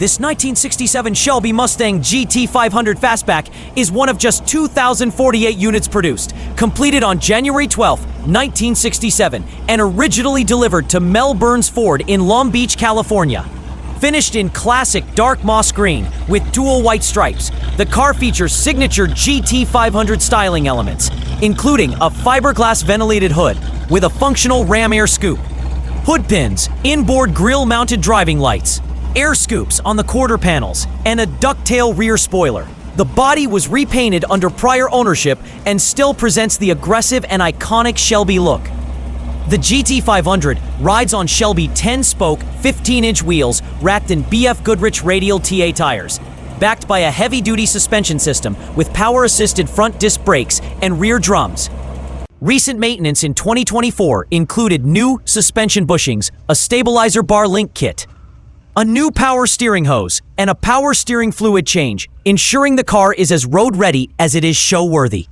This 1967 Shelby Mustang GT500 Fastback is one of just 2,048 units produced, completed on January 12, 1967, and originally delivered to Mel Burns Ford in Long Beach, California. Finished in classic dark moss green with dual white stripes, the car features signature GT500 styling elements, including a fiberglass ventilated hood with a functional ram air scoop, hood pins, inboard grille-mounted driving lights, air scoops on the quarter panels, and a ducktail rear spoiler. The body was repainted under prior ownership and still presents the aggressive and iconic Shelby look. The GT500 rides on Shelby 10-spoke, 15-inch wheels wrapped in BFGoodrich Radial T tires, backed by a heavy-duty suspension system with power-assisted front disc brakes and rear drums. Recent maintenance in 2024 included new suspension bushings, a stabilizer bar link kit, a new power steering hose, and a power steering fluid change, ensuring the car is as road-ready as it is show-worthy.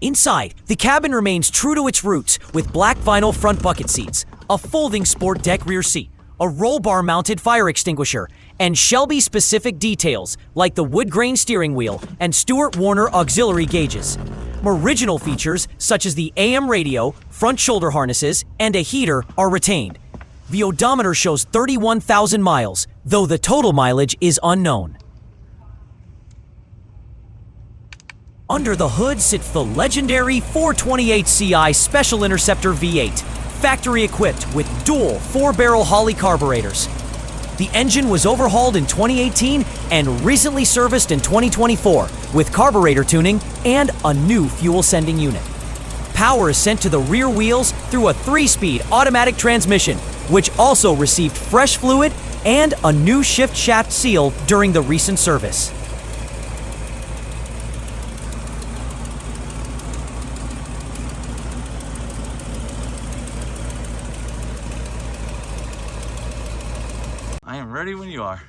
Inside, the cabin remains true to its roots with black vinyl front bucket seats, a folding sport deck rear seat, a roll bar mounted fire extinguisher, and Shelby-specific details like the wood grain steering wheel and Stewart Warner auxiliary gauges. Original features such as the AM radio, front shoulder harnesses, and a heater are retained. The odometer shows 31,000 miles, though the total mileage is unknown. Under the hood sits the legendary 428 CI Special Interceptor V8, factory equipped with dual 4-barrel Holley carburetors. The engine was overhauled in 2018 and recently serviced in 2024 with carburetor tuning and a new fuel sending unit. Power is sent to the rear wheels through a 3-speed automatic transmission, which also received fresh fluid and a new shift shaft seal during the recent service. I am ready when you are.